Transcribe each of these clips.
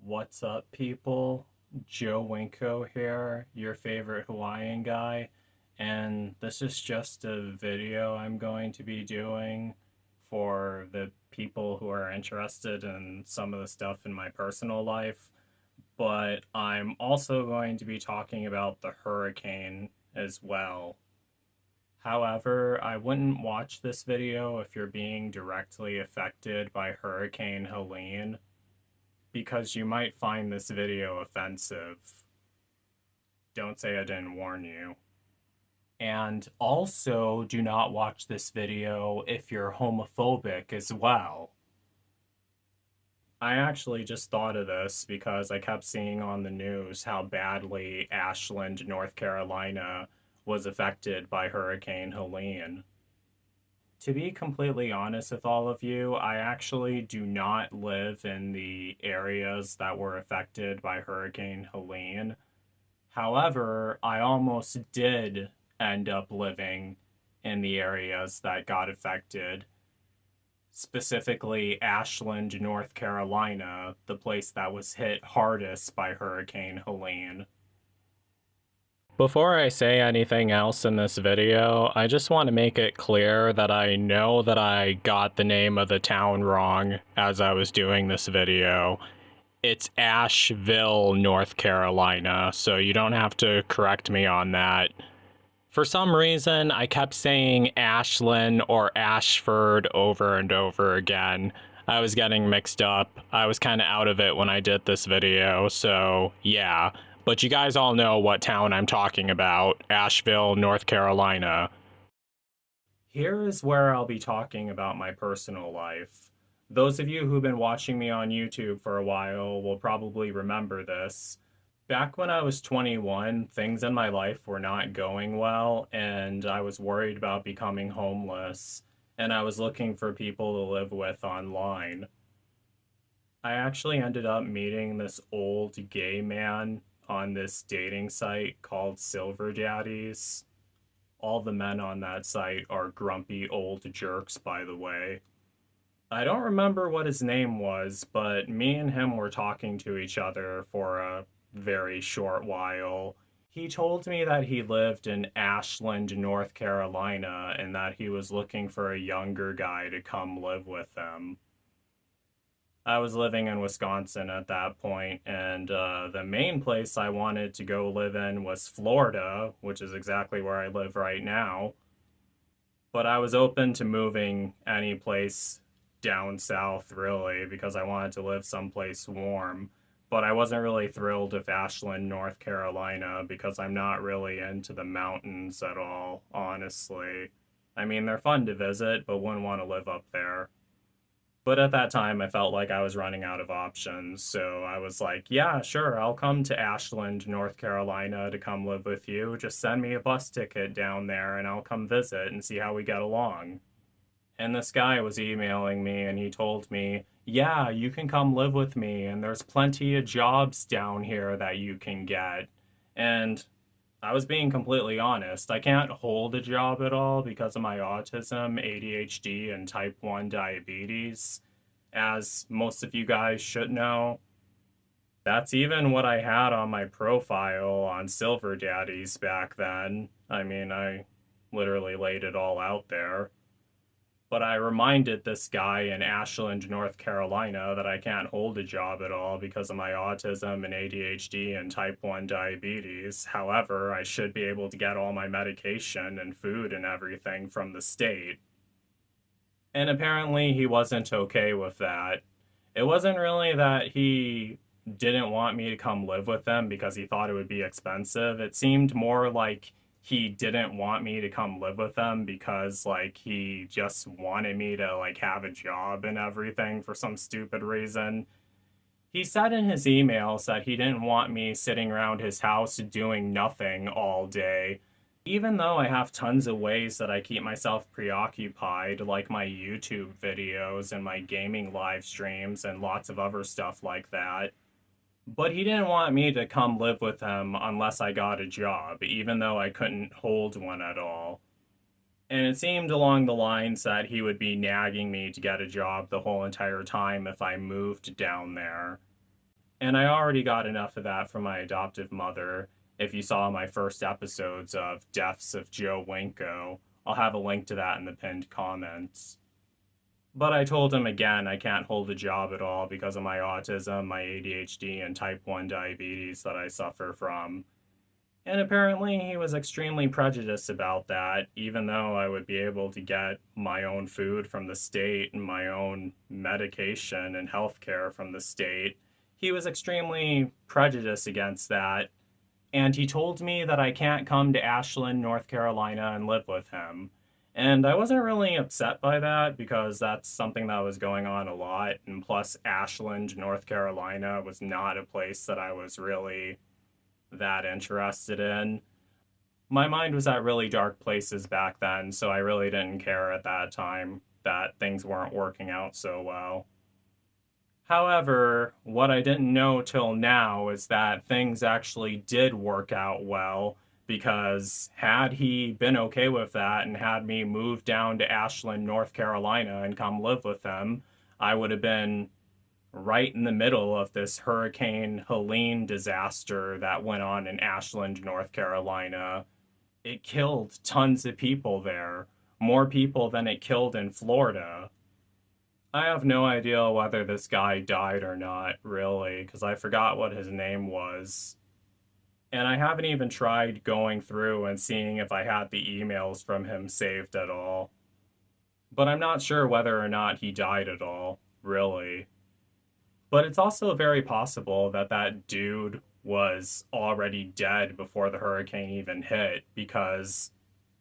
What's up, people? Joe Winko here, your favorite Hawaiian guy, and this is just a video I'm going to be doing for the people who are interested in some of the stuff in my personal life, but I'm also going to be talking about the hurricane as well. However, I wouldn't watch this video if you're being directly affected by Hurricane Helene because you might find this video offensive. Don't say I didn't warn you. And also, do not watch this video if you're homophobic as well. I actually just thought of this because I kept seeing on the news how badly Ashland, North Carolina was affected by Hurricane Helene. To be completely honest with all of you, I actually do not live in the areas that were affected by Hurricane Helene. However, I almost did end up living in the areas that got affected, specifically Ashland, North Carolina, the place that was hit hardest by Hurricane Helene. Before I say anything else in this video, I just want to make it clear that I know that I got the name of the town wrong as I was doing this video. It's Asheville, North Carolina, so you don't have to correct me on that. For some reason, I kept saying Ashland or Ashford over and over again. I was getting mixed up. I was kind of out of it when I did this video, so yeah. But you guys all know what town I'm talking about, Asheville, North Carolina. Here is where I'll be talking about my personal life. Those of you who've been watching me on YouTube for a while will probably remember this. Back when I was 21, things in my life were not going well, and I was worried about becoming homeless, and I was looking for people to live with online. I actually ended up meeting this old gay man on this dating site called Silver Daddies. All the men on that site are grumpy old jerks, by the way. I don't remember what his name was, but me and him were talking to each other for a very short while. He told me that he lived in Ashland, North Carolina, and that he was looking for a younger guy to come live with him. I was living in Wisconsin at that point, and the main place I wanted to go live in was Florida, which is exactly where I live right now. But I was open to moving any place down south, really, because I wanted to live someplace warm. But I wasn't really thrilled with Ashland, North Carolina, because I'm not really into the mountains at all, honestly. I mean, they're fun to visit, but wouldn't want to live up there. But at that time, I felt like I was running out of options, so I was like, yeah, sure, I'll come to Ashland, North Carolina to come live with you. Just send me a bus ticket down there and I'll come visit and see how we get along. And this guy was emailing me and he told me, yeah, you can come live with me and there's plenty of jobs down here that you can get. And I was being completely honest. I can't hold a job at all because of my autism, ADHD, and type 1 diabetes, as most of you guys should know. That's even what I had on my profile on Silver Daddies back then. I mean, I literally laid it all out there. But I reminded this guy in Ashland, North Carolina, that I can't hold a job at all because of my autism and ADHD and type 1 diabetes. However, I should be able to get all my medication and food and everything from the state. And apparently he wasn't okay with that. It wasn't really that he didn't want me to come live with him because he thought it would be expensive. It seemed more like he didn't want me to come live with him because like he just wanted me to like have a job and everything for some stupid reason. He said in his emails that he didn't want me sitting around his house doing nothing all day. Even though I have tons of ways that I keep myself preoccupied, like my YouTube videos and my gaming live streams and lots of other stuff like that. But he didn't want me to come live with him unless I got a job, even though I couldn't hold one at all. And it seemed along the lines that he would be nagging me to get a job the whole entire time if I moved down there. And I already got enough of that from my adoptive mother. If you saw my first episodes of Deaths of Joe Winko, I'll have a link to that in the pinned comments. But I told him again I can't hold a job at all because of my autism, my ADHD, and type 1 diabetes that I suffer from. And apparently he was extremely prejudiced about that, even though I would be able to get my own food from the state and my own medication and healthcare from the state. He was extremely prejudiced against that, and he told me that I can't come to Ashland, North Carolina and live with him. And I wasn't really upset by that because that's something that was going on a lot. And plus, Ashland, North Carolina was not a place that I was really that interested in. My mind was at really dark places back then, so I really didn't care at that time that things weren't working out so well. However, what I didn't know till now is that things actually did work out well because had he been okay with that and had me move down to Ashland, North Carolina and come live with them, I would have been right in the middle of this Hurricane Helene disaster that went on in Ashland, North Carolina. It killed tons of people there, more people than it killed in Florida. I have no idea whether this guy died or not, really, because I forgot what his name was. And I haven't even tried going through and seeing if I had the emails from him saved at all. But I'm not sure whether or not he died at all, really. But it's also very possible that that dude was already dead before the hurricane even hit, because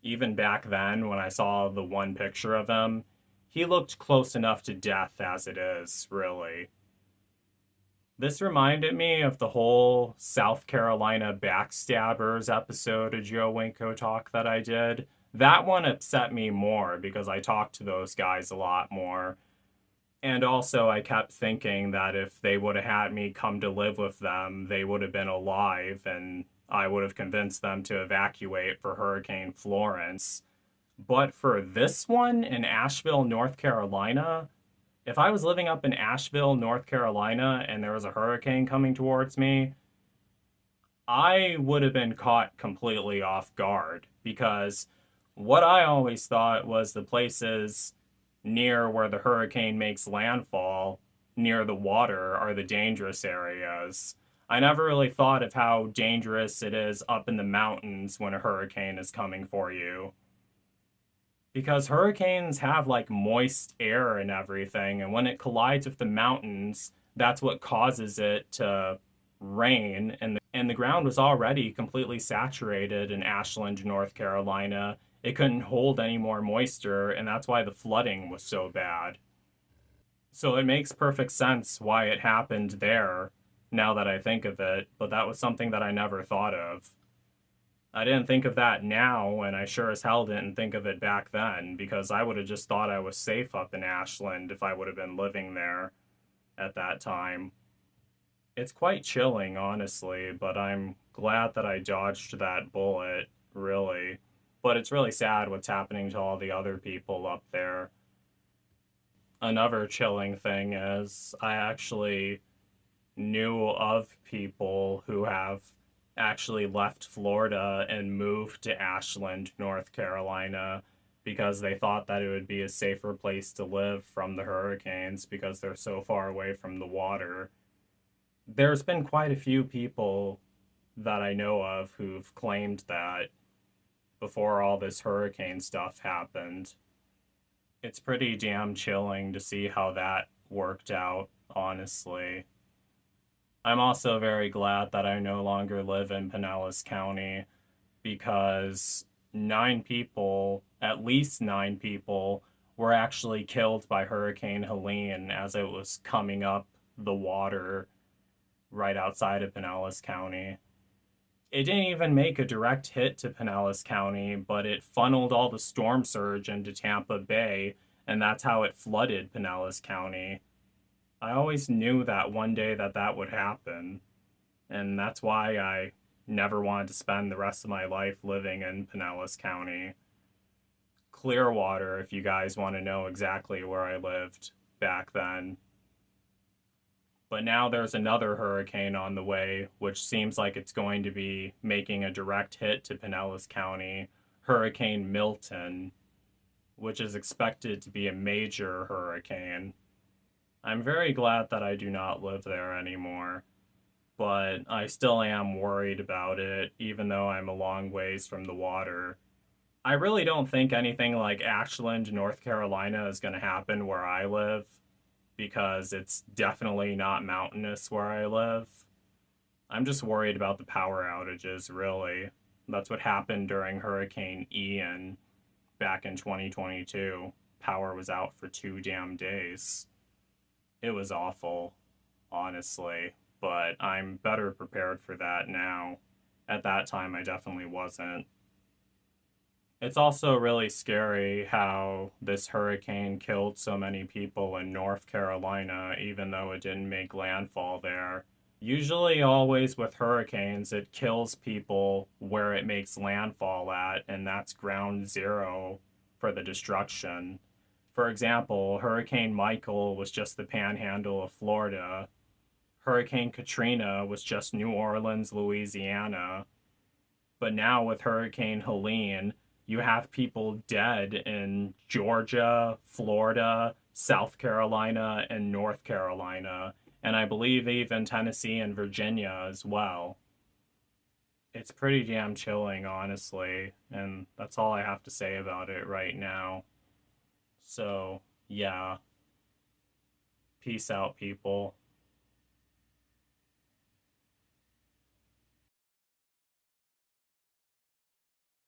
even back then, when I saw the one picture of him, he looked close enough to death as it is, really. This reminded me of the whole South Carolina backstabbers episode of Joe Winko Talk that I did. That one upset me more because I talked to those guys a lot more. And also, I kept thinking that if they would have had me come to live with them, they would have been alive and I would have convinced them to evacuate for Hurricane Florence. But for this one in Asheville, North Carolina, if I was living up in Asheville, North Carolina, and there was a hurricane coming towards me, I would have been caught completely off guard because what I always thought was the places near where the hurricane makes landfall, near the water, are the dangerous areas. I never really thought of how dangerous it is up in the mountains when a hurricane is coming for you. Because hurricanes have like moist air and everything, and when it collides with the mountains, that's what causes it to rain. And the ground was already completely saturated in Ashland, North Carolina. It couldn't hold any more moisture, and that's why the flooding was so bad. So it makes perfect sense why it happened there, now that I think of it, but that was something that I never thought of. I didn't think of that now, and I sure as hell didn't think of it back then, because I would have just thought I was safe up in Ashland if I would have been living there at that time. It's quite chilling, honestly, but I'm glad that I dodged that bullet, really. But it's really sad what's happening to all the other people up there. Another chilling thing is I actually knew of people who have actually left Florida and moved to Ashland, North Carolina, because they thought that it would be a safer place to live from the hurricanes because they're so far away from the water. There's been quite a few people that I know of who've claimed that before all this hurricane stuff happened. It's pretty damn chilling to see how that worked out, honestly. I'm also very glad that I no longer live in Pinellas County because 9 people, at least 9 people, were actually killed by Hurricane Helene as it was coming up the water right outside of Pinellas County. It didn't even make a direct hit to Pinellas County, but it funneled all the storm surge into Tampa Bay, and that's how it flooded Pinellas County. I always knew that one day that that would happen, and that's why I never wanted to spend the rest of my life living in Pinellas County. Clearwater, if you guys want to know exactly where I lived back then. But now there's another hurricane on the way, which seems like it's going to be making a direct hit to Pinellas County, Hurricane Milton, which is expected to be a major hurricane. I'm very glad that I do not live there anymore, but I still am worried about it, even though I'm a long ways from the water. I really don't think anything like Ashland, North Carolina is going to happen where I live because it's definitely not mountainous where I live. I'm just worried about the power outages, really. That's what happened during Hurricane Ian back in 2022. Power was out for 2 damn days. It was awful, honestly, but I'm better prepared for that now. At that time, I definitely wasn't. It's also really scary how this hurricane killed so many people in North Carolina, even though it didn't make landfall there. Usually, always with hurricanes, it kills people where it makes landfall at, and that's ground zero for the destruction. For example, Hurricane Michael was just the panhandle of Florida. Hurricane Katrina was just New Orleans, Louisiana. But now with Hurricane Helene, you have people dead in Georgia, Florida, South Carolina, and North Carolina, and I believe even Tennessee and Virginia as well. It's pretty damn chilling, honestly, and that's all I have to say about it right now. So, yeah, peace out, people.